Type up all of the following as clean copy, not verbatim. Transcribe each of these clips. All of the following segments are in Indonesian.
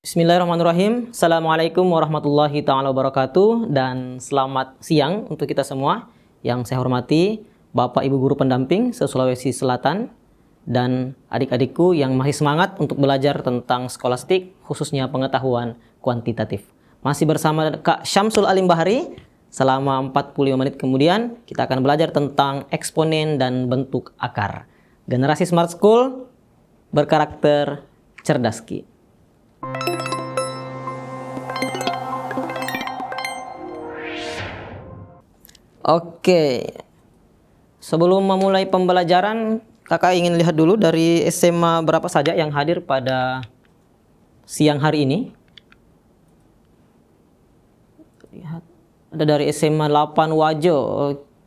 Bismillahirrahmanirrahim. Assalamualaikum warahmatullahi ta'ala wabarakatuh. Dan selamat siang untuk kita semua. Yang saya hormati Bapak Ibu Guru Pendamping se-Sulawesi Selatan dan adik-adikku yang masih semangat untuk belajar tentang skolastik, khususnya pengetahuan kuantitatif. Masih bersama Kak Syamsul Alim Bahari. Selama 45 menit kemudian kita akan belajar tentang eksponen dan bentuk akar. Generasi Smart School berkarakter cerdas Ki. Oke, sebelum memulai pembelajaran, kakak ingin lihat dulu dari SMA berapa saja yang hadir pada siang hari ini. Lihat, ada dari SMA 8 Wajo.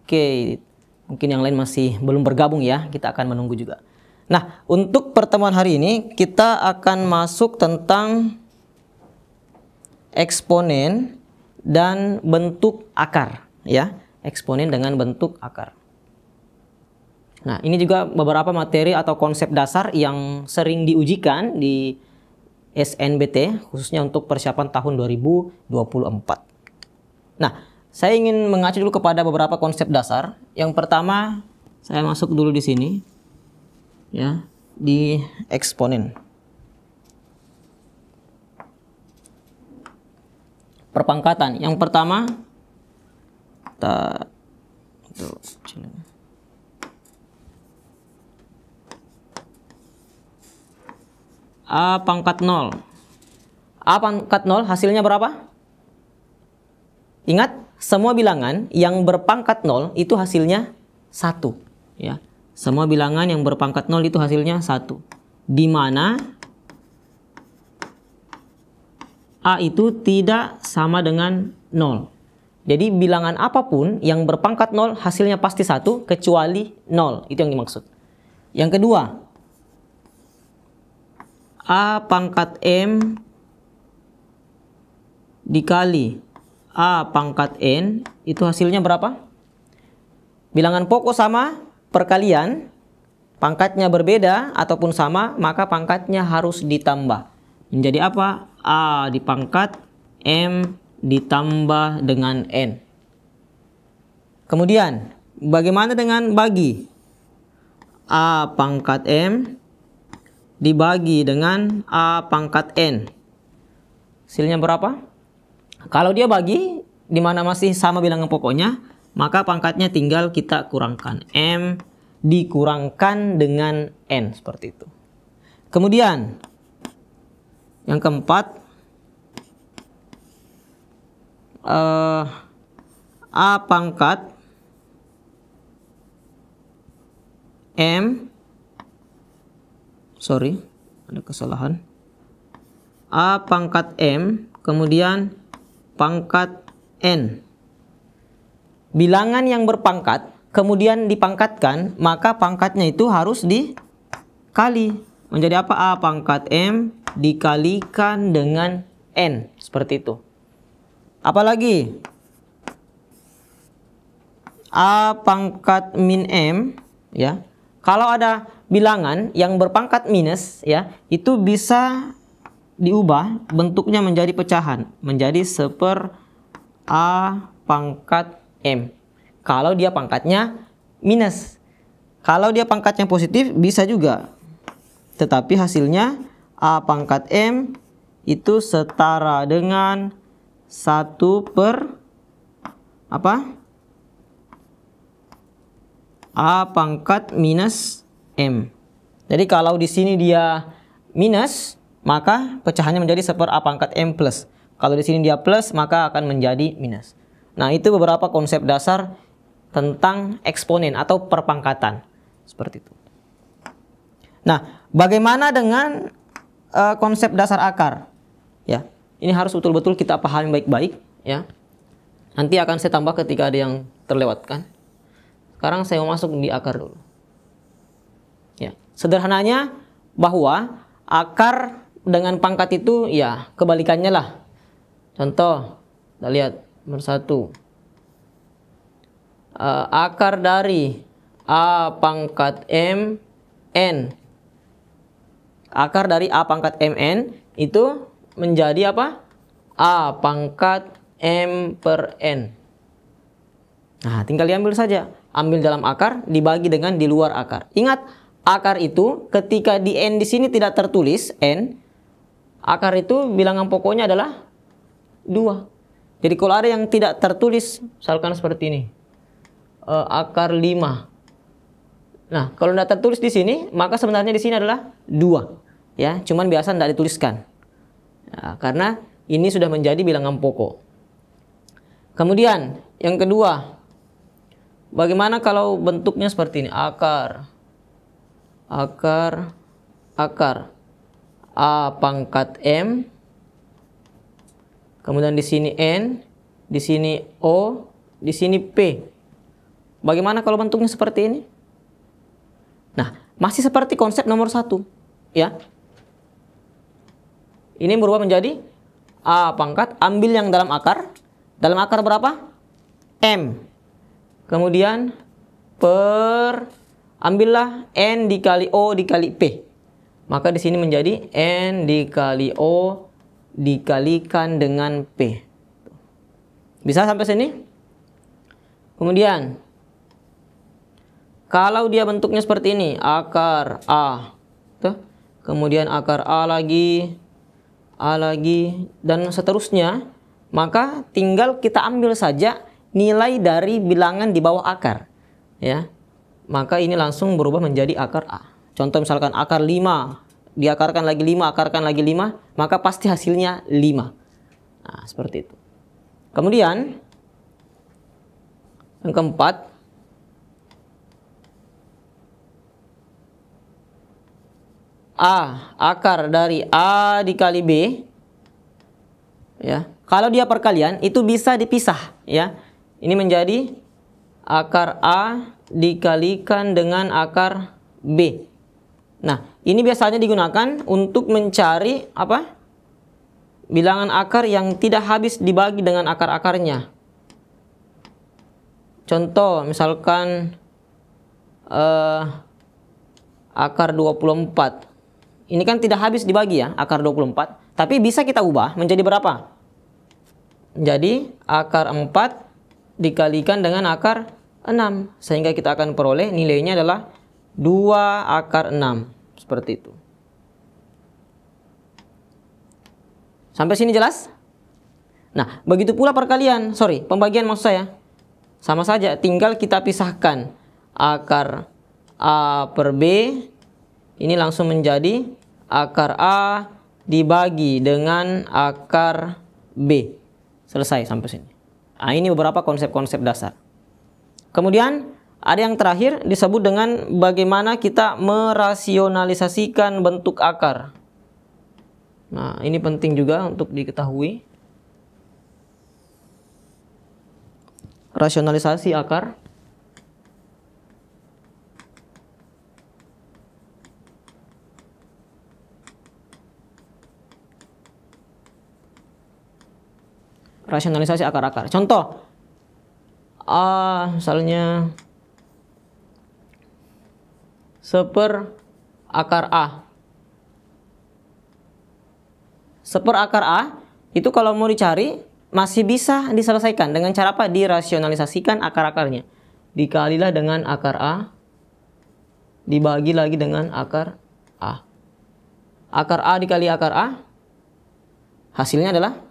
Oke, mungkin yang lain masih belum bergabung ya, kita akan menunggu juga. Nah, untuk pertemuan hari ini kita akan masuk tentang eksponen dan bentuk akar, ya. Eksponen dengan bentuk akar. Nah, ini juga beberapa materi atau konsep dasar yang sering diujikan di SNBT, khususnya untuk persiapan tahun 2024. Nah, saya ingin mengacu dulu kepada beberapa konsep dasar. Yang pertama, saya masuk dulu di sini, ya, di eksponen. Perpangkatan. Yang pertama, A pangkat 0. A pangkat 0 hasilnya berapa? Ingat, semua bilangan yang berpangkat 0 itu hasilnya 1. Ya. Semua bilangan yang berpangkat 0 itu hasilnya 1. Di mana A itu tidak sama dengan 0. Jadi bilangan apapun yang berpangkat 0 hasilnya pasti 1 kecuali 0. Itu yang dimaksud. Yang kedua, A pangkat M dikali A pangkat N itu hasilnya berapa? Bilangan pokok sama, perkalian, pangkatnya berbeda ataupun sama, maka pangkatnya harus ditambah. Menjadi apa? A dipangkat M ditambah dengan N. Kemudian, bagaimana dengan bagi? A pangkat M dibagi dengan A pangkat N. Hasilnya berapa? Kalau dia bagi, di mana masih sama bilangan pokoknya, maka pangkatnya tinggal kita kurangkan. M dikurangkan dengan N, seperti itu. Kemudian, yang keempat, A pangkat M, ada kesalahan. A pangkat M, kemudian pangkat N. Bilangan yang berpangkat, kemudian dipangkatkan, maka pangkatnya itu harus dikali. Menjadi apa? A pangkat M dikalikan dengan N, seperti itu. Apalagi A pangkat min M, ya. Kalau ada bilangan yang berpangkat minus, ya, itu bisa diubah bentuknya menjadi pecahan, menjadi seper A pangkat M. Kalau dia pangkatnya minus. Kalau dia pangkatnya positif bisa juga. Tetapi hasilnya A pangkat M itu setara dengan 1 per apa? A pangkat minus M. Jadi kalau di sini dia minus, maka pecahannya menjadi seper A pangkat M plus. Kalau di sini dia plus, maka akan menjadi minus. Nah, itu beberapa konsep dasar tentang eksponen atau perpangkatan. Seperti itu. Nah, bagaimana dengan konsep dasar akar? Ya. Ini harus betul-betul kita pahami baik-baik, ya. Nanti akan saya tambah ketika ada yang terlewatkan. Sekarang saya mau masuk di akar dulu. Ya, sederhananya bahwa akar dengan pangkat itu ya kebalikannya lah. Contoh, kita lihat nomor 1. Akar dari A pangkat M N. Akar dari A pangkat MN itu menjadi apa? A pangkat M per N. Nah, tinggal diambil saja. Ambil dalam akar, dibagi dengan di luar akar. Ingat, akar itu ketika di N di sini tidak tertulis N, akar itu bilangan pokoknya adalah 2. Jadi kalau ada yang tidak tertulis, misalkan seperti ini. Akar 5. Nah, kalau tidak tertulis di sini, maka sebenarnya di sini adalah 2. Ya, cuman biasa tidak dituliskan. Nah, karena ini sudah menjadi bilangan pokok. Kemudian, yang kedua, bagaimana kalau bentuknya seperti ini? Akar A pangkat M, kemudian di sini N, di sini O, di sini P. Bagaimana kalau bentuknya seperti ini? Nah, masih seperti konsep nomor 1, ya. Ini berubah menjadi A pangkat, ambil yang dalam akar. Dalam akar berapa? M. Kemudian ambillah N dikali O dikali P. Maka di sini menjadi N dikali O dikalikan dengan P. Bisa sampai sini? Kemudian, kalau dia bentuknya seperti ini, akar A. Tuh. Kemudian akar A lagi, dan seterusnya, maka tinggal kita ambil saja nilai dari bilangan di bawah akar, ya. Maka ini langsung berubah menjadi akar A. Contoh misalkan akar 5, diakarkan lagi 5, akarkan lagi 5, maka pasti hasilnya 5. Nah, seperti itu. Kemudian yang keempat, A akar dari A dikali B, ya. Kalau dia perkalian itu bisa dipisah, ya. Ini menjadi akar A dikalikan dengan akar B. Nah, ini biasanya digunakan untuk mencari apa? Bilangan akar yang tidak habis dibagi dengan akar-akarnya. Contoh misalkan akar 24. Ini kan tidak habis dibagi, ya, akar 24. Tapi bisa kita ubah menjadi berapa? Menjadi akar 4 dikalikan dengan akar 6. Sehingga kita akan peroleh nilainya adalah 2 akar 6. Seperti itu. Sampai sini jelas? Nah, begitu pula pembagian maksud saya. Sama saja, tinggal kita pisahkan akar A per B. Ini langsung menjadi akar A dibagi dengan akar B. Selesai sampai sini. Nah, ini beberapa konsep-konsep dasar. Kemudian ada yang terakhir disebut dengan bagaimana kita merasionalisasikan bentuk akar. Nah, ini penting juga untuk diketahui. Rasionalisasi akar. Rasionalisasi akar-akar. Contoh, misalnya seper akar A. Seper akar A itu kalau mau dicari masih bisa diselesaikan dengan cara apa? Dirasionalisasikan akar-akarnya. Dikalilah dengan akar A, dibagi lagi dengan akar A. Akar A dikali akar A, hasilnya adalah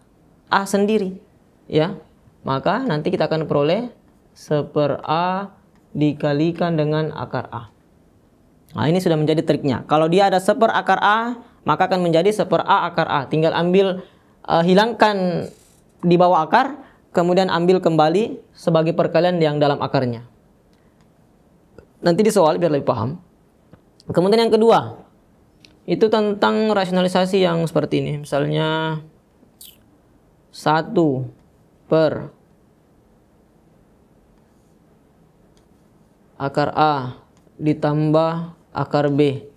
A sendiri, ya. Maka nanti kita akan peroleh seper A dikalikan dengan akar A. Nah, ini sudah menjadi triknya. Kalau dia ada seper akar A, maka akan menjadi seper A akar A. Tinggal ambil, hilangkan di bawah akar, kemudian ambil kembali sebagai perkalian yang dalam akarnya. Nanti di soal biar lebih paham. Kemudian yang kedua, itu tentang rasionalisasi yang seperti ini. Misalnya 1 per akar A ditambah akar B.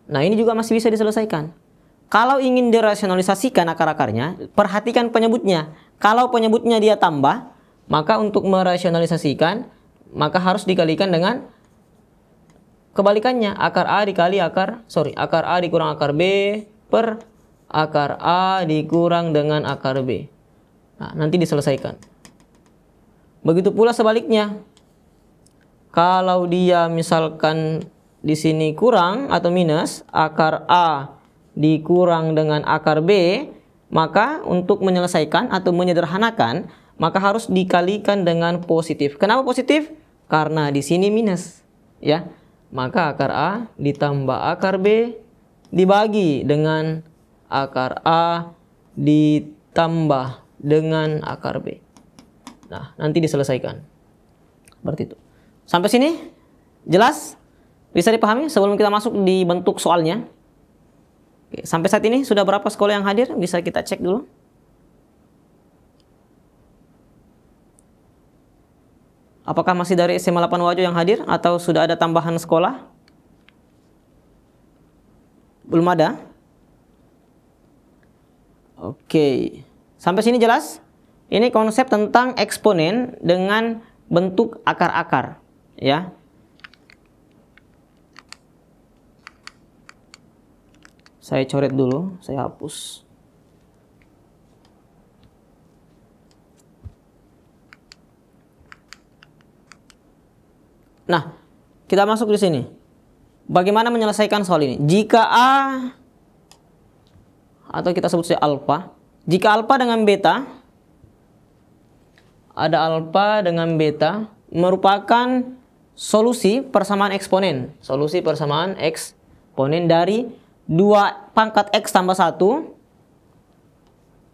Nah, ini juga masih bisa diselesaikan. Kalau ingin dirasionalisasikan akar-akarnya, perhatikan penyebutnya. Kalau penyebutnya dia tambah, maka untuk merasionalisasikan, maka harus dikalikan dengan kebalikannya. Akar A dikurang akar B per akar A dikurang dengan akar B. Nah, nanti diselesaikan. Begitu pula sebaliknya. Kalau dia misalkan di sini kurang atau minus, akar A dikurang dengan akar B, maka untuk menyelesaikan atau menyederhanakan, maka harus dikalikan dengan positif. Kenapa positif? Karena di sini minus, ya. Maka akar A ditambah akar B dibagi dengan akar A ditambah dengan akar B. Nah, nanti diselesaikan. Seperti itu. Sampai sini jelas? Bisa dipahami sebelum kita masuk di bentuk soalnya? Oke, sampai saat ini sudah berapa sekolah yang hadir? Bisa kita cek dulu. Apakah masih dari SMA 8 Wajo yang hadir atau sudah ada tambahan sekolah? Belum ada? Oke. Sampai sini jelas? Ini konsep tentang eksponen dengan bentuk akar-akar, ya. Saya coret dulu, saya hapus. Nah, kita masuk di sini. Bagaimana menyelesaikan soal ini? Jika A atau kita sebut saja alfa, jika alfa dengan beta, ada alfa dengan beta merupakan solusi persamaan eksponen. Solusi persamaan eksponen dari 2 pangkat X tambah 1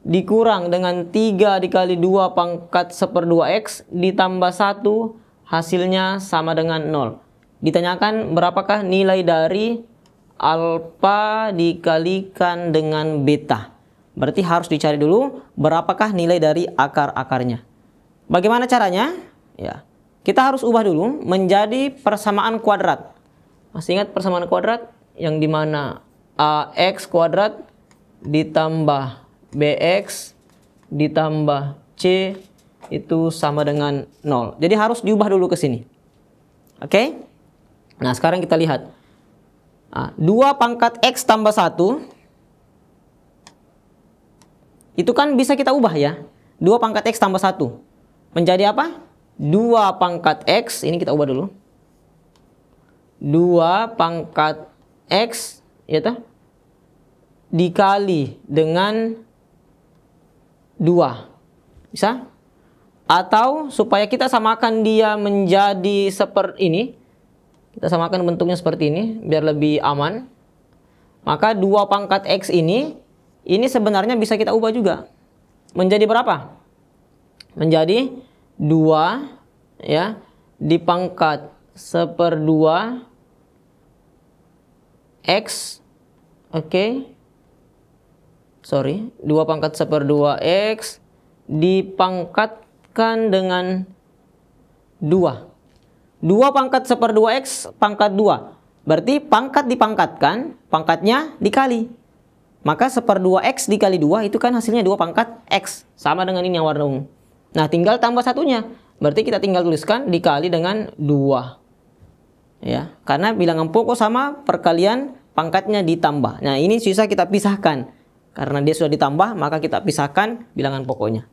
dikurang dengan 3 dikali 2 pangkat 1/2 X ditambah 1 hasilnya sama dengan 0. Ditanyakan berapakah nilai dari alfa dikalikan dengan beta. Berarti harus dicari dulu berapakah nilai dari akar-akarnya. Bagaimana caranya? Ya, kita harus ubah dulu menjadi persamaan kuadrat. Masih ingat persamaan kuadrat yang dimana AX kuadrat ditambah BX ditambah C itu sama dengan 0. Jadi harus diubah dulu ke sini. Oke? Nah, sekarang kita lihat. 2 pangkat X tambah 1 itu kan bisa kita ubah ya. 2 pangkat X tambah 1 menjadi apa? 2 pangkat X, ini kita ubah dulu. 2 pangkat X, ya toh? Dikali dengan 2. Bisa? Atau supaya kita samakan dia menjadi seperti ini, kita samakan bentuknya seperti ini biar lebih aman. Maka 2 pangkat X ini sebenarnya bisa kita ubah juga. Menjadi berapa? Menjadi 2 ya dipangkat 1/2 X. Oke. Sorry, 2 pangkat 1/2 X dipangkatkan dengan 2. 2 pangkat 1/2 X pangkat 2. Berarti pangkat dipangkatkan, pangkatnya dikali. Maka 1/2 X dikali 2 itu kan hasilnya 2 pangkat X. Sama dengan ini yang warna ungu. Nah, tinggal tambah satunya. Berarti kita tinggal tuliskan dikali dengan 2. Ya, karena bilangan pokok sama, perkalian pangkatnya ditambah. Nah, ini sisa kita pisahkan. Karena dia sudah ditambah, maka kita pisahkan bilangan pokoknya.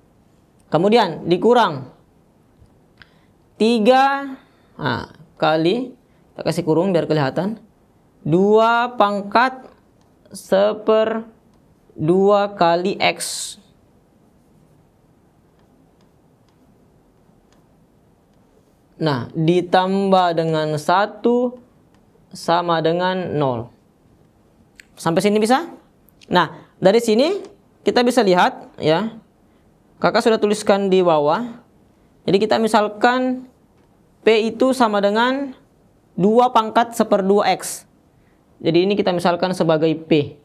Kemudian dikurang 3 kali, kita kasih kurung biar kelihatan, 2 pangkat 1/2 kali X. Nah, ditambah dengan 1 sama dengan 0. Sampai sini bisa? Nah, dari sini kita bisa lihat ya. Kakak sudah tuliskan di bawah. Jadi kita misalkan P itu sama dengan 2 pangkat 1/2 X. Jadi ini kita misalkan sebagai P.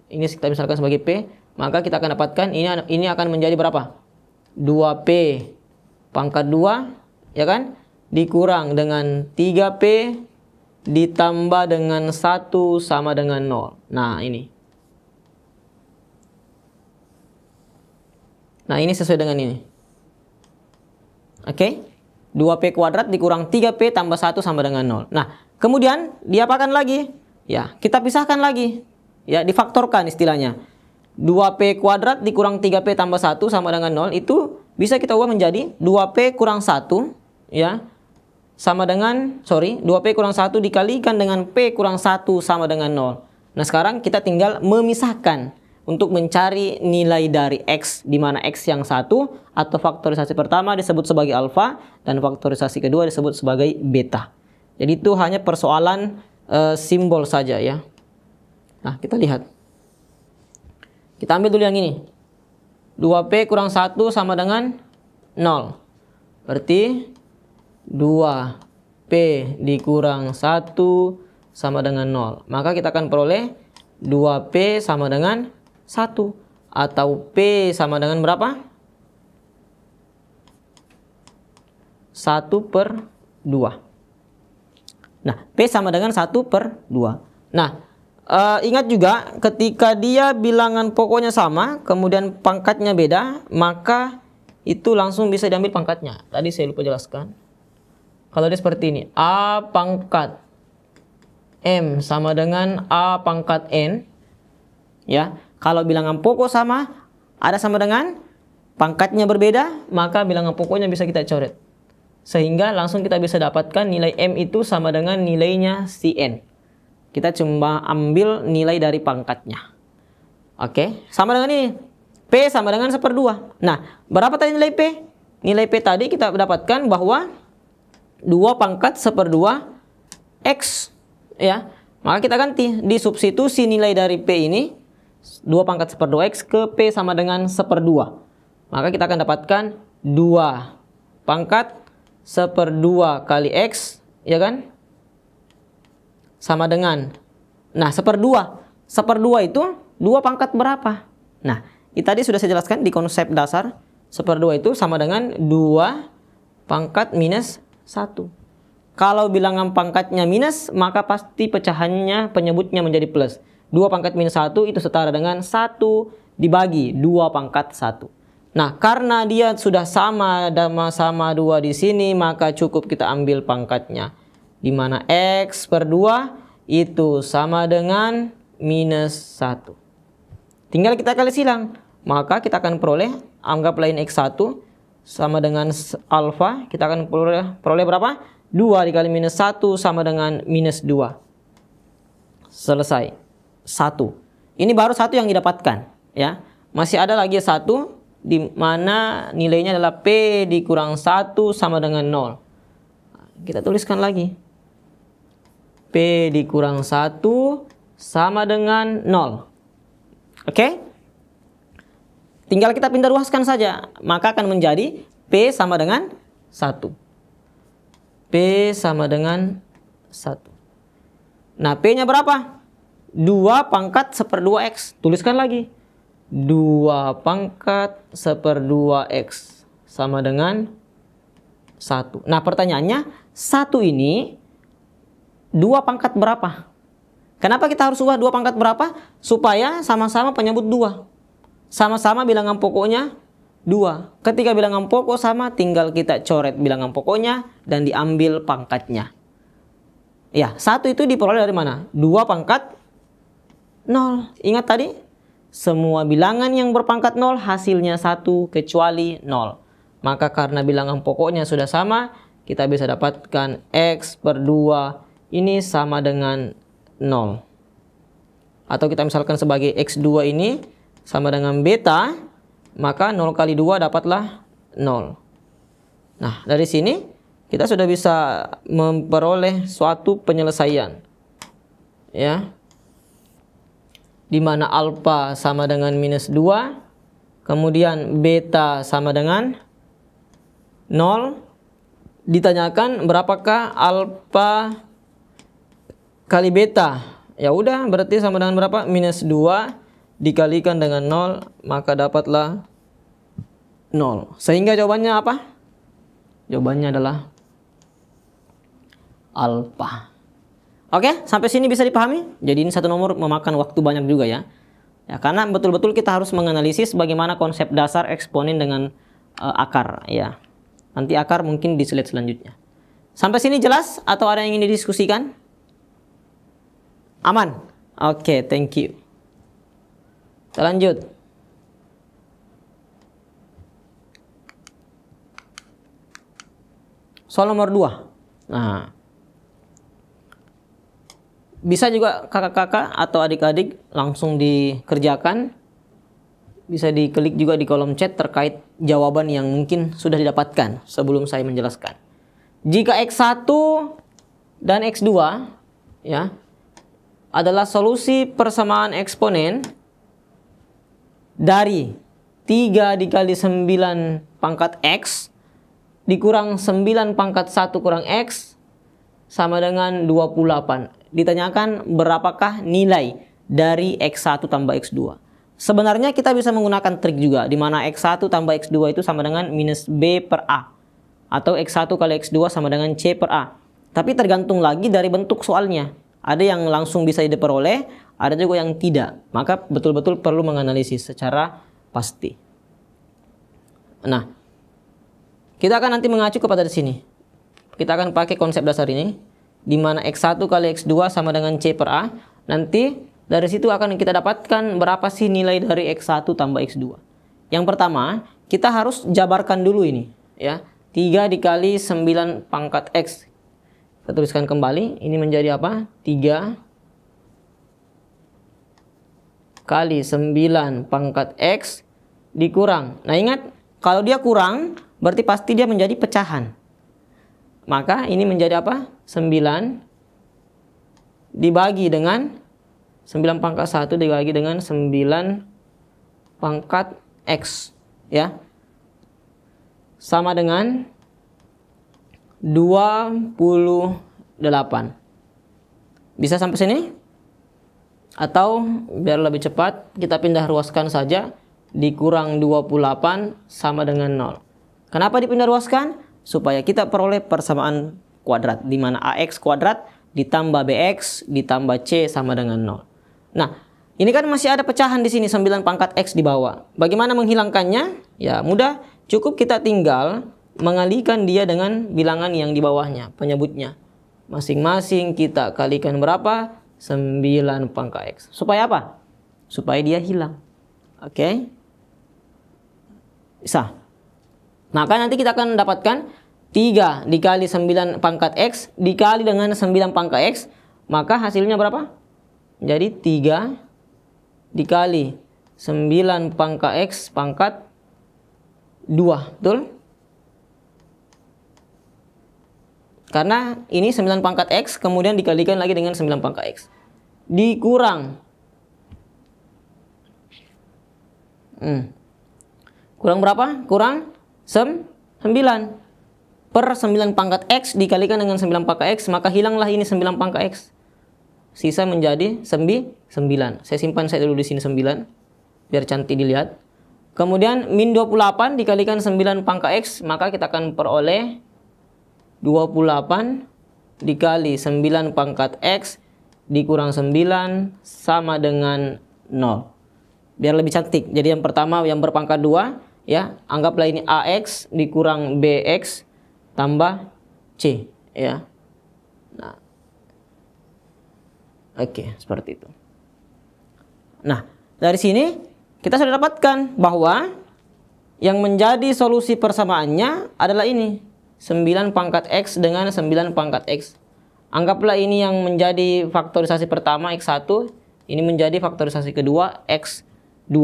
Ini kita misalkan sebagai P. Maka kita akan dapatkan ini akan menjadi berapa? 2P pangkat 2, ya kan? Dikurang dengan 3P ditambah dengan 1 sama dengan 0. Nah, ini. Nah, ini sesuai dengan ini. Oke. 2P kuadrat dikurang 3P tambah 1 sama dengan 0. Nah, kemudian diapakan lagi? Ya, kita pisahkan lagi. Ya, difaktorkan istilahnya. 2P kuadrat dikurang 3P tambah 1 sama dengan 0, itu bisa kita ubah menjadi 2P kurang 1 ya, sama dengan 2P kurang 1 dikalikan dengan P kurang 1 sama dengan 0. Nah sekarang kita tinggal memisahkan untuk mencari nilai dari X, di mana X yang 1 atau faktorisasi pertama disebut sebagai alfa dan faktorisasi kedua disebut sebagai beta. Jadi itu hanya persoalan simbol saja ya. Nah kita lihat. Kita ambil dulu yang ini. 2P kurang 1 sama dengan 0. Berarti 2P dikurang 1 sama dengan 0. Maka kita akan peroleh 2P sama dengan 1. Atau P sama dengan berapa? 1/2. Nah, P sama dengan 1/2. Nah, ingat juga ketika dia bilangan pokoknya sama, kemudian pangkatnya beda, maka itu langsung bisa diambil pangkatnya. Tadi saya lupa jelaskan. Kalau dia seperti ini, A pangkat M sama dengan A pangkat N. Ya, kalau bilangan pokok sama, ada sama dengan pangkatnya berbeda, maka bilangan pokoknya bisa kita coret. Sehingga langsung kita bisa dapatkan nilai M itu sama dengan nilainya si N. Kita cuma ambil nilai dari pangkatnya. Oke, sama dengan ini. P sama dengan 1/2. Nah, berapa tadi nilai P? Nilai P tadi kita dapatkan bahwa 2 pangkat 1/2 X. Ya, maka kita ganti. Disubstitusi nilai dari P ini, 2 pangkat 1/2 X ke P sama dengan 1/2. Maka kita akan dapatkan 2 pangkat 1/2 kali X, ya kan? Sama dengan, nah 1/2 itu 2 pangkat berapa? Nah, ini tadi sudah saya jelaskan di konsep dasar. 1/2 itu sama dengan 2 pangkat minus 1. Kalau bilangan pangkatnya minus, maka pasti pecahannya penyebutnya menjadi plus. 2 pangkat minus 1 itu setara dengan 1 dibagi 2 pangkat 1. Nah, karena dia sudah sama 2 di sini, maka cukup kita ambil pangkatnya. Di mana X/2 itu sama dengan minus 1. Tinggal kita kali silang. Maka kita akan peroleh, anggaplah ini X1 sama dengan alfa. Kita akan peroleh berapa? 2 dikali minus 1 sama dengan minus 2. Selesai. 1. Ini baru 1 yang didapatkan. Ya. Masih ada lagi 1 di mana nilainya adalah P dikurang 1 sama dengan 0. Kita tuliskan lagi. P dikurang 1 sama dengan 0. Oke? Tinggal kita pindah ruaskan saja. Maka akan menjadi P sama dengan 1. P sama dengan 1. Nah, P-nya berapa? 2 pangkat 1/2 X. Tuliskan lagi. 2 pangkat 1/2 X sama dengan 1. Nah, pertanyaannya, 1 ini 2 pangkat berapa? Kenapa kita harus ubah 2 pangkat berapa? Supaya sama-sama penyebut 2. Sama-sama bilangan pokoknya 2. Ketika bilangan pokok sama, tinggal kita coret bilangan pokoknya dan diambil pangkatnya. Ya, 1 itu diperoleh dari mana? 2 pangkat 0. Ingat tadi? Semua bilangan yang berpangkat 0 hasilnya 1 kecuali 0. Maka karena bilangan pokoknya sudah sama, kita bisa dapatkan X/2 ini sama dengan 0. Atau kita misalkan sebagai X2 ini sama dengan beta, maka 0 kali 2 dapatlah 0. Nah, dari sini kita sudah bisa memperoleh suatu penyelesaian. Ya. Di mana alfa sama dengan minus 2, kemudian beta sama dengan 0. Ditanyakan berapakah alfa kali beta. Ya udah, berarti sama dengan berapa? Minus 2 dikalikan dengan 0, maka dapatlah 0. Sehingga jawabannya apa? Jawabannya adalah alfa. Oke, sampai sini bisa dipahami? Jadi ini satu nomor memakan waktu banyak juga ya. Ya, karena betul-betul kita harus menganalisis bagaimana konsep dasar eksponen dengan akar ya. Nanti akar mungkin di slide selanjutnya. Sampai sini jelas atau ada yang ingin didiskusikan? Aman? Oke, thank you. Kita lanjut. Soal nomor 2. Nah, bisa juga kakak-kakak atau adik-adik langsung dikerjakan. Bisa diklik juga di kolom chat terkait jawaban yang mungkin sudah didapatkan sebelum saya menjelaskan. Jika X1 dan X2 ya adalah solusi persamaan eksponen dari 3 dikali 9 pangkat X dikurang 9 pangkat 1 kurang X sama dengan 28. Ditanyakan berapakah nilai dari X1 tambah X2. Sebenarnya kita bisa menggunakan trik juga, di mana X1 tambah X2 itu sama dengan minus B per A. Atau X1 kali X2 sama dengan C per A. Tapi tergantung lagi dari bentuk soalnya. Ada yang langsung bisa diperoleh, ada juga yang tidak. Maka betul-betul perlu menganalisis secara pasti. Nah, kita akan nanti mengacu kepada di sini. Kita akan pakai konsep dasar ini, di mana X1 kali X2 sama dengan C per A. Nanti dari situ akan kita dapatkan berapa sih nilai dari X1 tambah X2. Yang pertama, kita harus jabarkan dulu ini, ya. 3 dikali 9 pangkat X. Kita tuliskan kembali, ini menjadi apa? 3 kali 9 pangkat X dikurang. Nah ingat, kalau dia kurang, berarti pasti dia menjadi pecahan. Maka ini menjadi apa? 9 dibagi dengan 9 pangkat 1 dibagi dengan 9 pangkat X. Ya. Sama dengan 28. Bisa sampai sini? Atau biar lebih cepat kita pindah ruaskan saja, dikurang 28 sama dengan 0. Kenapa dipindah ruaskan? Supaya kita peroleh persamaan kuadrat, di mana AX kuadrat ditambah BX ditambah C sama dengan 0. Nah, ini kan masih ada pecahan di sini 9 pangkat X di bawah. Bagaimana menghilangkannya? Ya mudah, cukup kita tinggal mengalikan dia dengan bilangan yang di bawahnya, penyebutnya. Masing-masing kita kalikan berapa? 9 pangkat X. Supaya apa? Supaya dia hilang. Oke? Bisa. Maka nanti kita akan mendapatkan 3 dikali 9 pangkat X dikali dengan 9 pangkat X. Maka hasilnya berapa? Jadi 3 dikali 9 pangkat X pangkat 2. Betul? Karena ini 9 pangkat X kemudian dikalikan lagi dengan 9 pangkat X. Dikurang. Kurang berapa? Kurang 9. Per 9 pangkat X dikalikan dengan 9 pangkat X, maka hilanglah ini 9 pangkat X. Sisa menjadi 9. Saya simpan saya dulu di sini 9 biar cantik dilihat. Kemudian min 28 dikalikan 9 pangkat X, maka kita akan peroleh 28 dikali 9 pangkat X dikurang 9 sama dengan 0. Biar lebih cantik. Jadi yang pertama yang berpangkat 2, ya, anggaplah ini AX dikurang BX tambah C, ya. Nah. Oke, seperti itu. Nah, dari sini kita sudah dapatkan bahwa yang menjadi solusi persamaannya adalah ini. 9 pangkat X dengan 9 pangkat X. Anggaplah ini yang menjadi faktorisasi pertama X1, ini menjadi faktorisasi kedua X2.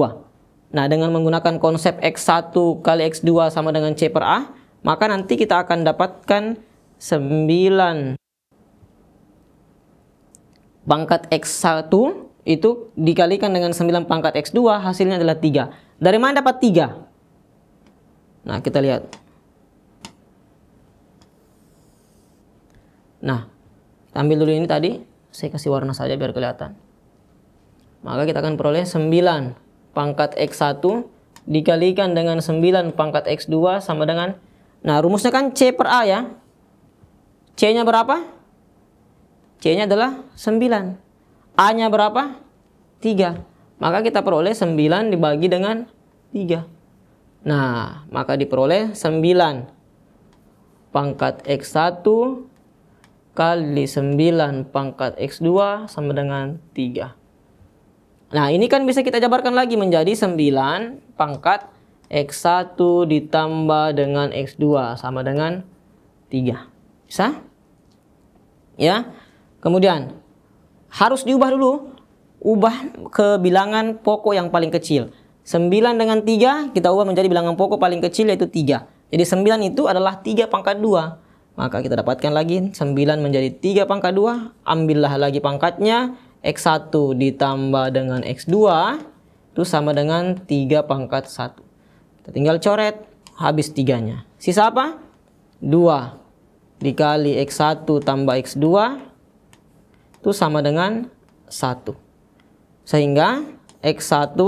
Nah, dengan menggunakan konsep X1 kali X2 sama dengan C per A, maka nanti kita akan dapatkan 9 pangkat X1 itu dikalikan dengan 9 pangkat X2, hasilnya adalah 3. Dari mana dapat 3? Nah, kita lihat. Nah, kita ambil dulu ini tadi, saya kasih warna saja biar kelihatan. Maka kita akan peroleh 9 pangkat X1 dikalikan dengan 9 pangkat X2 sama dengan, nah rumusnya kan C per A ya. C-nya berapa? C-nya adalah 9. A-nya berapa? 3. Maka kita peroleh 9 dibagi dengan 3. Nah, maka diperoleh 9 pangkat X1 kali 9 pangkat X2 sama dengan 3. Nah, ini kan bisa kita jabarkan lagi menjadi 9 pangkat X1 ditambah dengan X2 sama dengan 3. Bisa? Ya. Kemudian harus diubah dulu. Ubah ke bilangan pokok yang paling kecil. 9 dengan 3 kita ubah menjadi bilangan pokok paling kecil yaitu 3. Jadi 9 itu adalah 3 pangkat 2. Maka kita dapatkan lagi 9 menjadi 3 pangkat 2. Ambillah lagi pangkatnya. X1 ditambah dengan X2 itu sama dengan 3 pangkat 1. Kita tinggal coret, habis 3-nya. Sisa apa? 2 dikali X1 tambah X2 itu sama dengan 1. Sehingga X1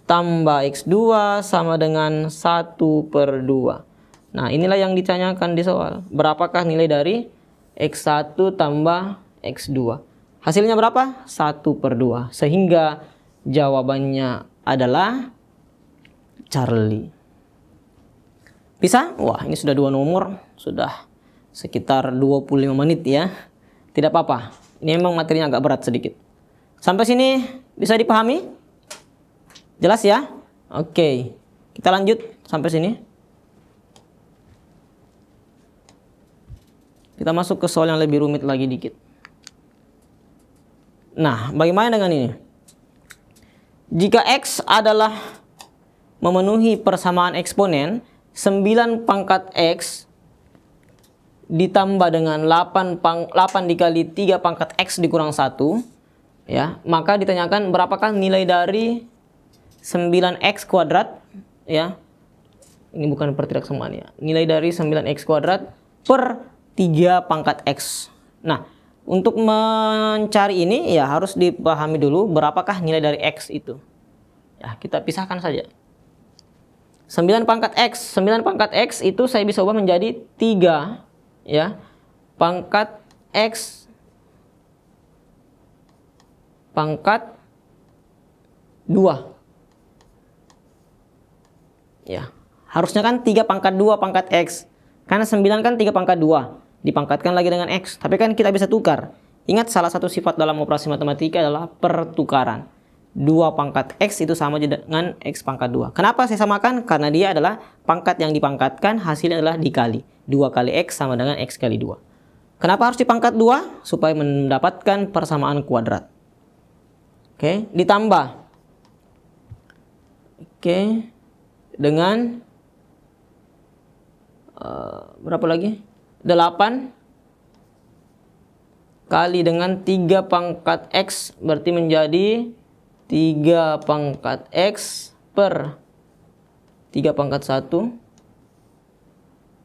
tambah X2 sama dengan 1/2. Nah, inilah yang ditanyakan di soal. Berapakah nilai dari X1 tambah X2? Hasilnya berapa? 1/2. Sehingga jawabannya adalah Charlie. Bisa? Wah, ini sudah 2 nomor. Sudah sekitar 25 menit ya. Tidak apa-apa. Ini memang materinya agak berat sedikit. Sampai sini bisa dipahami? Jelas ya? Oke. Kita lanjut sampai sini. Kita masuk ke soal yang lebih rumit lagi dikit. Nah, bagaimana dengan ini? Jika X adalah memenuhi persamaan eksponen, 9 pangkat X ditambah dengan 8 dikali 3 pangkat X dikurang 1, ya, maka ditanyakan berapakah nilai dari 9X kuadrat, ya. Ini bukan pertiraksamaan ya. Nilai dari 9X kuadrat per 3 pangkat X. Nah, untuk mencari ini ya harus dipahami dulu berapakah nilai dari X itu. Ya, kita pisahkan saja. 9 pangkat X. 9 pangkat X itu saya bisa ubah menjadi 3 ya. Pangkat X pangkat 2. Ya, harusnya kan 3 pangkat 2 pangkat X. Karena 9 kan 3 pangkat 2. Dipangkatkan lagi dengan X. Tapi kan kita bisa tukar. Ingat salah satu sifat dalam operasi matematika adalah pertukaran. 2 pangkat X itu sama dengan X pangkat 2. Kenapa saya samakan? Karena dia adalah pangkat yang dipangkatkan, hasilnya adalah dikali. 2 kali X sama dengan X kali 2. Kenapa harus dipangkat 2? Supaya mendapatkan persamaan kuadrat. Oke, ditambah. Oke, dengan berapa lagi? 8 kali dengan 3 pangkat X berarti menjadi 3 pangkat X per 3 pangkat 1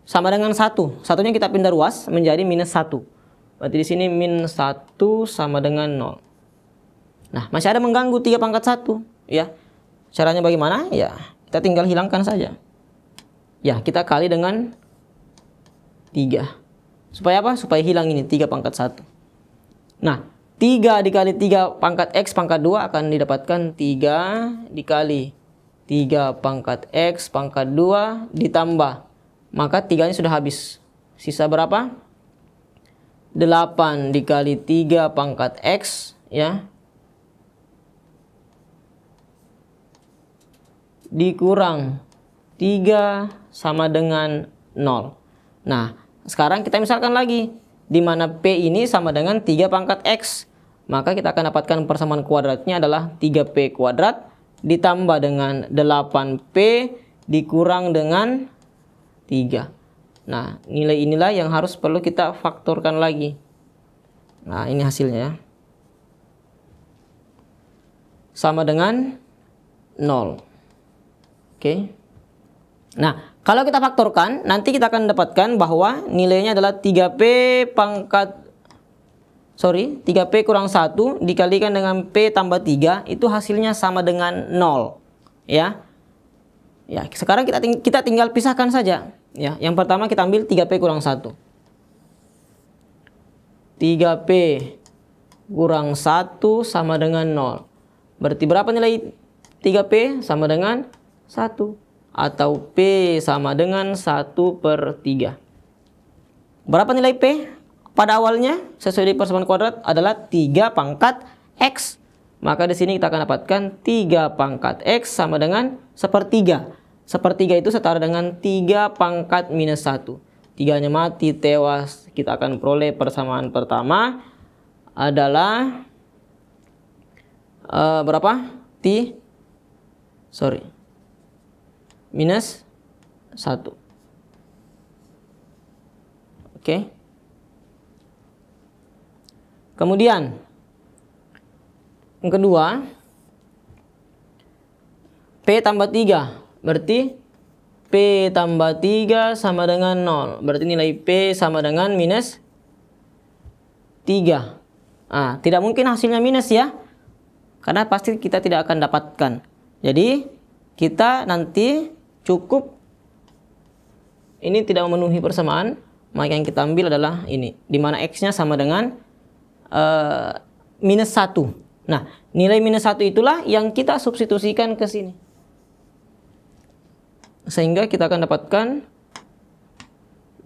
sama dengan 1. Satunya kita pindah ruas menjadi minus 1. Berarti di sini min 1 sama dengan 0. Nah, masih ada mengganggu 3 pangkat 1 ya. Caranya bagaimana? Ya, kita tinggal hilangkan saja. Ya, kita kali dengan 3. Supaya apa? Supaya hilang ini 3 pangkat 1. Nah, 3 dikali 3 pangkat X pangkat 2 akan didapatkan 3 dikali 3 pangkat X pangkat 2 ditambah. Maka 3-nya sudah habis. Sisa berapa? 8 dikali 3 pangkat X ya. Dikurang 3 sama dengan 0. Nah, sekarang kita misalkan lagi, di mana P ini sama dengan 3 pangkat X. Maka kita akan dapatkan persamaan kuadratnya adalah 3P kuadrat ditambah dengan 8P dikurang dengan 3. Nah, nilai inilah yang harus perlu kita faktorkan lagi. Nah, ini hasilnya ya. Sama dengan 0. Oke. Nah, kalau kita faktorkan, nanti kita akan dapatkan bahwa nilainya adalah 3P kurang 1 dikalikan dengan P tambah 3, itu hasilnya sama dengan 0. Ya. Ya, sekarang kita tinggal pisahkan saja. Ya, yang pertama kita ambil 3P kurang 1. 3P kurang 1 sama dengan 0. Berarti berapa nilai 3P? Sama dengan 1. Atau P sama dengan 1/3. Berapa nilai P? Pada awalnya sesuai dengan persamaan kuadrat adalah 3 pangkat X. Maka di sini kita akan dapatkan 3 pangkat X sama dengan sepertiga. Sepertiga itu setara dengan 3 pangkat minus 1. 3-nya mati, tewas. Kita akan peroleh persamaan pertama adalah berapa? Minus 1. Oke. Kemudian yang kedua, P tambah 3. Berarti P tambah 3 sama dengan 0. Berarti nilai P sama dengan minus 3. Nah, tidak mungkin hasilnya minus ya. Karena pasti kita tidak akan dapatkan. Jadi, kita nanti cukup ini tidak memenuhi persamaan. Maka yang kita ambil adalah ini. Di mana X-nya sama dengan minus 1. Nah, nilai minus 1 itulah yang kita substitusikan ke sini. Sehingga kita akan dapatkan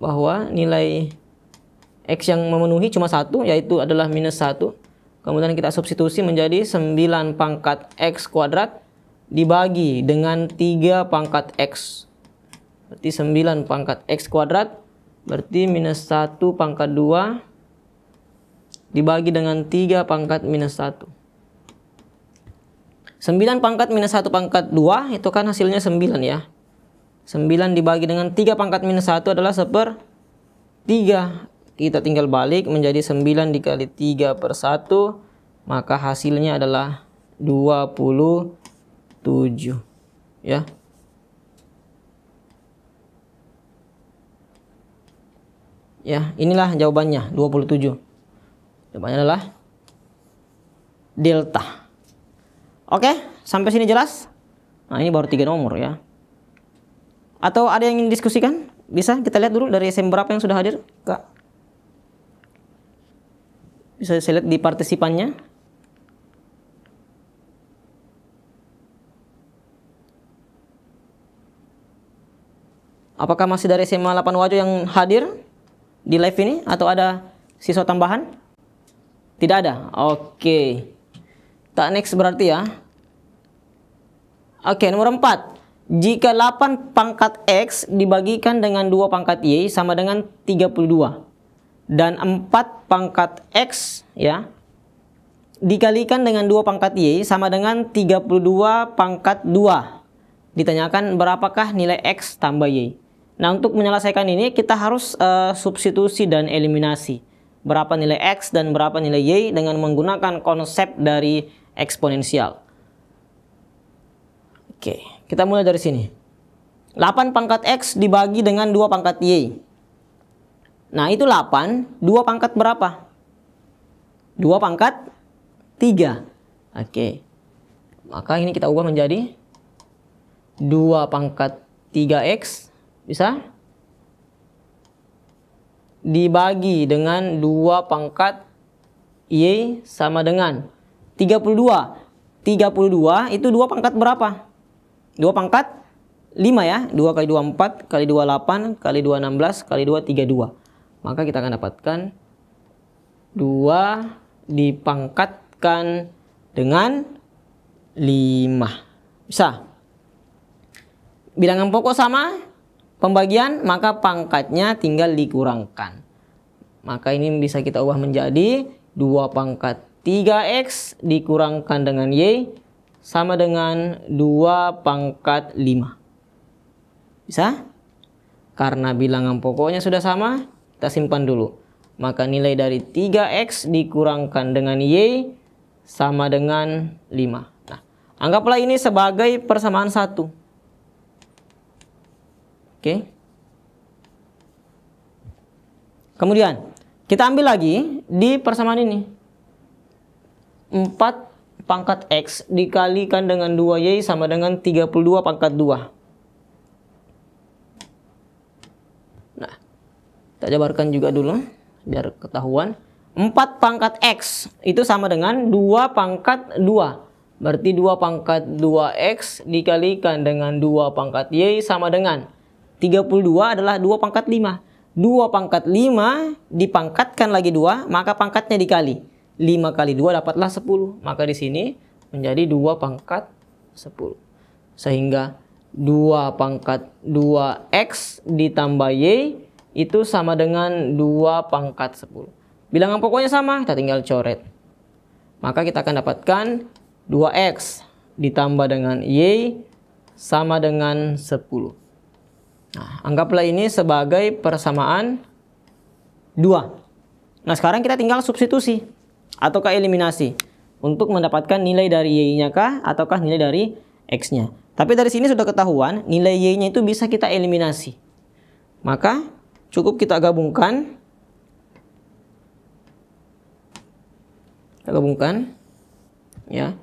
bahwa nilai X yang memenuhi cuma 1, yaitu adalah minus 1. Kemudian kita substitusi menjadi 9 pangkat X kuadrat dibagi dengan 3 pangkat X. Berarti 9 pangkat X kuadrat, berarti minus 1 pangkat 2 dibagi dengan 3 pangkat minus 1. 9 pangkat minus 1 pangkat 2 itu kan hasilnya 9 ya. 9 dibagi dengan 3 pangkat minus 1 adalah 1/3. Kita tinggal balik menjadi 9 dikali 3/1. Maka hasilnya adalah 27. Ya. Ya, inilah jawabannya, 27. Jawabannya adalah delta. Oke, sampai sini jelas? Nah, ini baru 3 nomor ya. Atau ada yang ingin diskusikan? Bisa kita lihat dulu dari SM berapa yang sudah hadir, Kak? Bisa saya lihat di partisipannya. Apakah masih dari SMA 8 Wajo yang hadir di live ini? Atau ada siswa tambahan? Tidak ada? Oke. Tak next berarti ya. Oke, nomor 4. Jika 8 pangkat X dibagikan dengan 2 pangkat Y sama dengan 32. Dan 4 pangkat X ya dikalikan dengan 2 pangkat Y sama dengan 32 pangkat 2. Ditanyakan berapakah nilai X tambah Y. Nah, untuk menyelesaikan ini kita harus substitusi dan eliminasi. Berapa nilai X dan berapa nilai Y dengan menggunakan konsep dari eksponensial. Oke, kita mulai dari sini. 8 pangkat X dibagi dengan 2 pangkat Y. Nah, itu 8. 2 pangkat berapa? 2 pangkat 3. Oke. Maka ini kita ubah menjadi 2 pangkat 3X. Bisa? Dibagi dengan 2 pangkat Y sama dengan 32. 32 itu 2 pangkat berapa? 2 pangkat 5 ya. 2 kali 2 4, kali 2 8, kali 2 16, kali 2 32. Maka kita akan dapatkan 2 dipangkatkan dengan 5. Bisa? Bilangan pokok sama, pembagian, maka pangkatnya tinggal dikurangkan. Maka ini bisa kita ubah menjadi 2 pangkat 3X dikurangkan dengan Y sama dengan 2 pangkat 5. Bisa? Karena bilangan pokoknya sudah sama, kita simpan dulu. Maka nilai dari 3X dikurangkan dengan Y sama dengan 5. Nah, anggaplah ini sebagai persamaan 1. Oke. Kemudian, kita ambil lagi di persamaan ini. 4 pangkat X dikalikan dengan 2Y sama dengan 32 pangkat 2. Nah, kita jabarkan juga dulu biar ketahuan. 4 pangkat X itu sama dengan 2 pangkat 2. Berarti 2 pangkat 2X dikalikan dengan 2 pangkat Y sama dengan 32 adalah 2 pangkat 5. 2 pangkat 5 dipangkatkan lagi 2, maka pangkatnya dikali. 5 kali 2 dapatlah 10. Maka di sini menjadi 2 pangkat 10. Sehingga 2 pangkat 2x ditambah y itu sama dengan 2 pangkat 10. Bilangan pokoknya sama, kita tinggal coret. Maka kita akan dapatkan 2x ditambah dengan y sama dengan 10. Nah, anggaplah ini sebagai persamaan 2. Nah, sekarang kita tinggal substitusi ataukah eliminasi untuk mendapatkan nilai dari y-nya kah ataukah nilai dari x-nya. Tapi dari sini sudah ketahuan nilai y-nya itu bisa kita eliminasi. Maka cukup kita gabungkan. Kita gabungkan ya.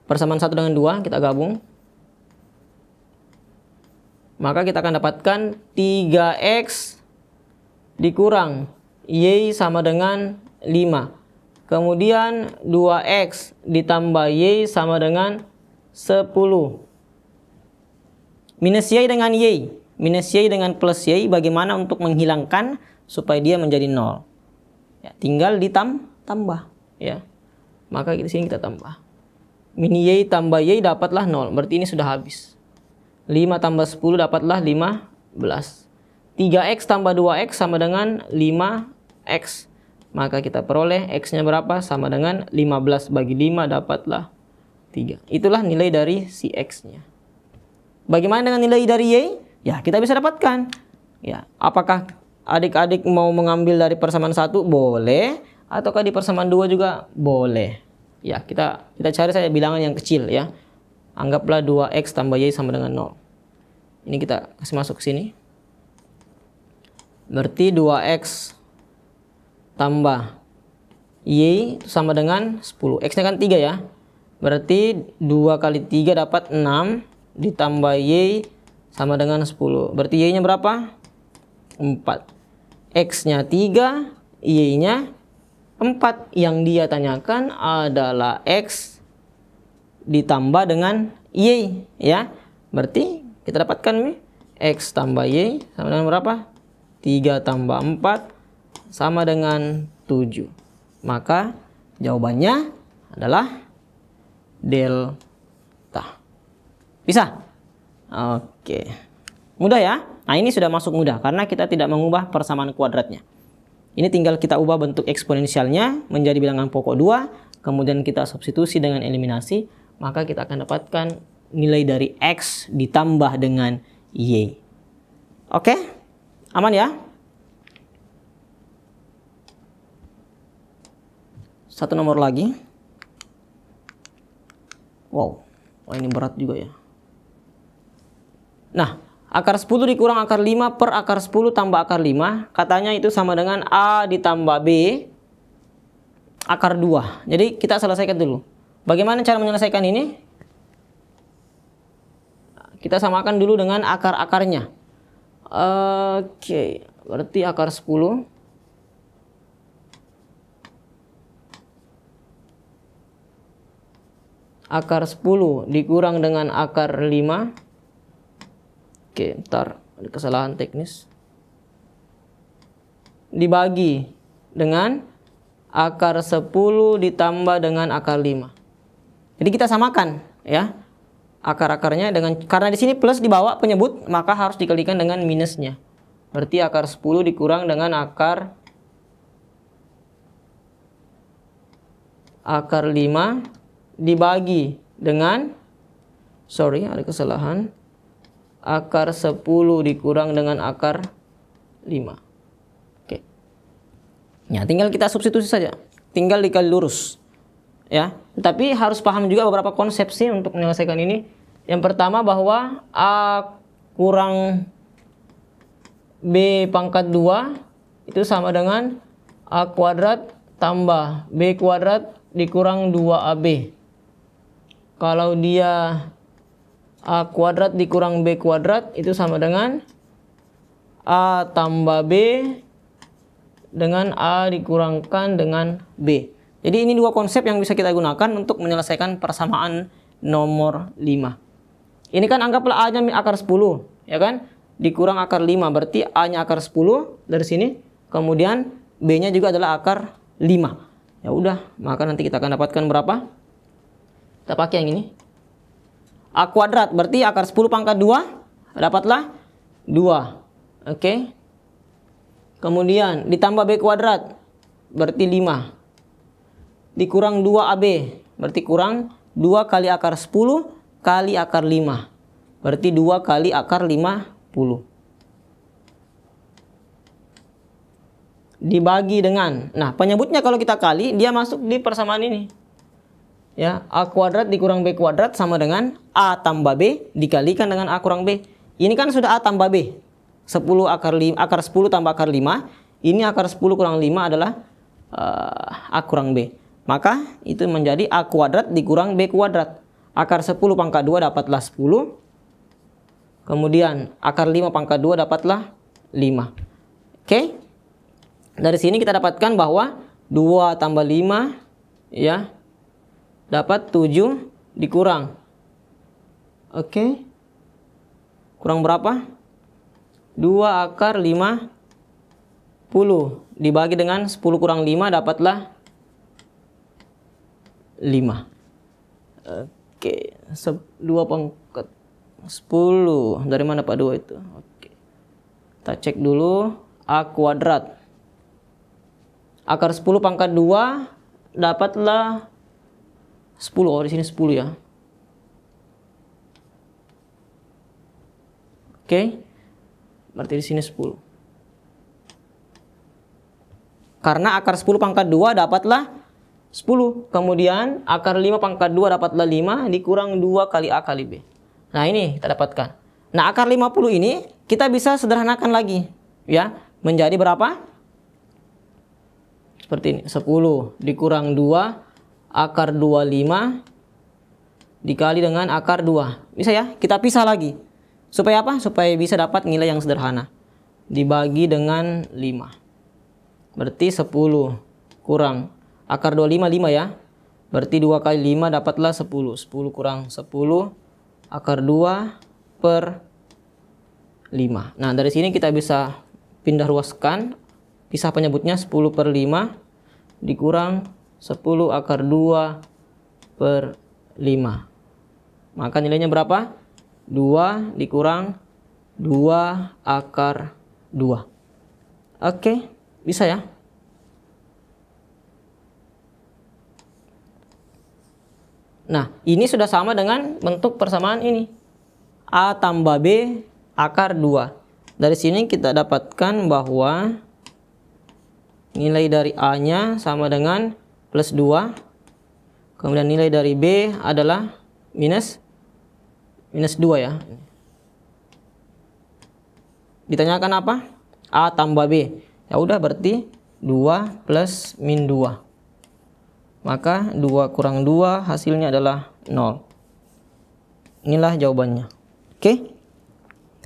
Persamaan 1 dengan 2 kita gabung. Maka kita akan dapatkan 3x dikurang y sama dengan 5. Kemudian 2x ditambah y sama dengan 10. Minus y dengan y. Minus y dengan plus y. Bagaimana untuk menghilangkan supaya dia menjadi 0? Ya, tinggal ditambah. Ya. Maka di sini kita tambah. Min y tambah y dapatlah 0. Berarti ini sudah habis. 5 tambah 10 dapatlah 15. 3x tambah 2x sama dengan 5x. Maka kita peroleh x-nya berapa? Sama dengan 15 bagi 5 dapatlah 3. Itulah nilai dari si x-nya. Bagaimana dengan nilai dari y? Ya, kita bisa dapatkan. Ya, apakah adik-adik mau mengambil dari persamaan 1? Boleh. Ataukah di persamaan 2 juga? Boleh. Ya, kita cari saja bilangan yang kecil ya. Anggaplah 2x tambah y sama dengan 0. Ini kita kasih masuk ke sini. Berarti 2x tambah y itu sama dengan 10. X-nya kan 3 ya. Berarti 2 kali 3 dapat 6. Ditambah y sama dengan 10. Berarti y-nya berapa? 4. X-nya 3, y-nya 4. Yang dia tanyakan adalah x ditambah dengan y ya. Berarti kita dapatkan nih x tambah y sama dengan berapa? 3 tambah 4 sama dengan 7. Maka jawabannya adalah delta. Bisa? Oke. Mudah ya? Nah, ini sudah masuk mudah karena kita tidak mengubah persamaan kuadratnya. Ini tinggal kita ubah bentuk eksponensialnya menjadi bilangan pokok 2, kemudian kita substitusi dengan eliminasi, maka kita akan dapatkan nilai dari x ditambah dengan y. Oke? Aman ya? Satu nomor lagi. Wow, ini berat juga ya. Nah, akar 10 dikurang akar 5 per akar 10 tambah akar 5. Katanya itu sama dengan A ditambah B akar 2. Jadi kita selesaikan dulu. Bagaimana cara menyelesaikan ini? Kita samakan dulu dengan akar-akarnya. Oke, berarti akar 10. Akar 10 dikurang dengan akar 5. Oke, ntar ada kesalahan teknis. Dibagi dengan akar 10 ditambah dengan akar 5. Jadi kita samakan ya. Akar-akarnya dengan, karena di sini plus dibawa penyebut, maka harus dikalikan dengan minusnya. Berarti akar 10 dikurang dengan akar 5 dibagi dengan, ada kesalahan. Akar 10 dikurang dengan akar 5. Oke. Ya, tinggal kita substitusi saja. Tinggal dikali lurus. Ya, tapi harus paham juga beberapa konsepsi untuk menyelesaikan ini. Yang pertama bahwa A kurang B pangkat 2 itu sama dengan A kuadrat tambah B kuadrat dikurang 2AB. Kalau dia A kuadrat dikurang B kuadrat itu sama dengan A tambah B dengan A dikurangkan dengan B. Jadi ini dua konsep yang bisa kita gunakan untuk menyelesaikan persamaan nomor 5. Ini kan anggaplah A-nya akar 10, ya kan? Dikurang akar 5, berarti A-nya akar 10 dari sini. Kemudian B-nya juga adalah akar 5. Ya udah, maka nanti kita akan dapatkan berapa? Kita pakai yang ini. A kuadrat berarti akar 10 pangkat 2 dapatlah 2. Oke. Kemudian ditambah B kuadrat berarti 5. Dikurang 2AB berarti kurang 2 kali akar 10 kali akar 5. Berarti 2 kali akar 50. Dibagi dengan, nah penyebutnya kalau kita kali dia masuk di persamaan ini. Ya, A kuadrat dikurang B kuadrat sama dengan A tambah B dikalikan dengan A kurang B. Ini kan sudah A tambah B. 10 akar 5, akar 10 tambah akar 5. Ini akar 10 kurang 5 adalah A kurang B. Maka itu menjadi A kuadrat dikurang B kuadrat. Akar 10 pangkat 2 dapatlah 10. Kemudian akar 5 pangkat 2 dapatlah 5. Oke. Dari sini kita dapatkan bahwa 2 tambah 5 ya dapat 7 dikurang. Oke. Kurang berapa? 2 akar 50 dibagi dengan 10 kurang 5 dapatlah 5. Oke, 2 pangkat 10. Dari mana Pak 2 itu? Oke. Kita cek dulu A kuadrat. Akar 10 pangkat 2 dapatlah 10. Oh, di sini 10 ya. Oke. Berarti di sini 10. Karena akar 10 pangkat 2 dapatlah 10. Kemudian akar 5 pangkat 2 dapatlah 5 dikurang 2 kali A kali B. Nah, ini kita dapatkan. Nah, akar 50 ini kita bisa sederhanakan lagi ya, menjadi berapa? Seperti ini, 10 dikurang 2 akar 25 dikali dengan akar 2. Bisa ya? Kita pisah lagi. Supaya apa? Supaya bisa dapat nilai yang sederhana. Dibagi dengan 5. Berarti 10 kurang akar 25 5 ya. Berarti 2 kali 5 dapatlah 10. 10 kurang 10 akar 2 per 5. Nah, dari sini kita bisa pindah ruaskan. Pisah penyebutnya 10 per 5 dikurang 10 akar 2 per 5. Maka nilainya berapa? 2 dikurang 2 akar 2. Oke, bisa ya? Nah, ini sudah sama dengan bentuk persamaan ini. A tambah B akar 2. Dari sini kita dapatkan bahwa nilai dari A-nya sama dengan plus 2. Kemudian nilai dari B adalah minus 2 ya. Ditanyakan apa? A tambah B. Ya udah berarti 2 plus min 2. Maka 2 kurang 2 hasilnya adalah 0. Inilah jawabannya. Oke.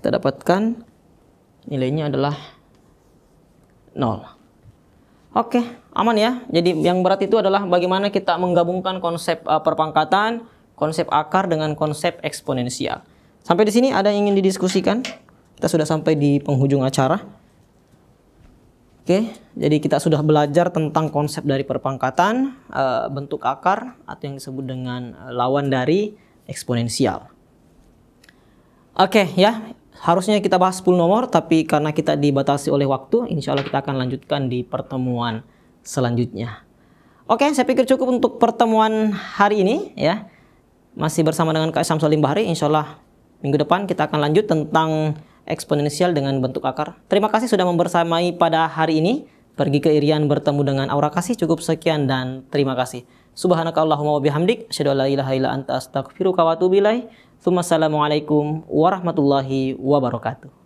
Kita dapatkan nilainya adalah 0. Oke, aman ya. Jadi yang berat itu adalah bagaimana kita menggabungkan konsep perpangkatan, konsep akar dengan konsep eksponensial. Sampai di sini ada yang ingin didiskusikan? Kita sudah sampai di penghujung acara. Oke, jadi kita sudah belajar tentang konsep dari perpangkatan, bentuk akar atau yang disebut dengan lawan dari eksponensial. Oke ya, harusnya kita bahas 10 nomor, tapi karena kita dibatasi oleh waktu, insya Allah kita akan lanjutkan di pertemuan selanjutnya. Oke, saya pikir cukup untuk pertemuan hari ini ya. Masih bersama dengan Kak Syamsul Bahri, insya Allah minggu depan kita akan lanjut tentang eksponensial dengan bentuk akar. Terima kasih sudah membersamai pada hari ini. Pergi ke Irian bertemu dengan Aura Kasih. Cukup sekian dan terima kasih. Subhanakallahumma wa bihamdik, asyhadu an la ilaha illa anta astaghfiruka wa atubu ilaik. Assalamualaikum warahmatullahi wabarakatuh.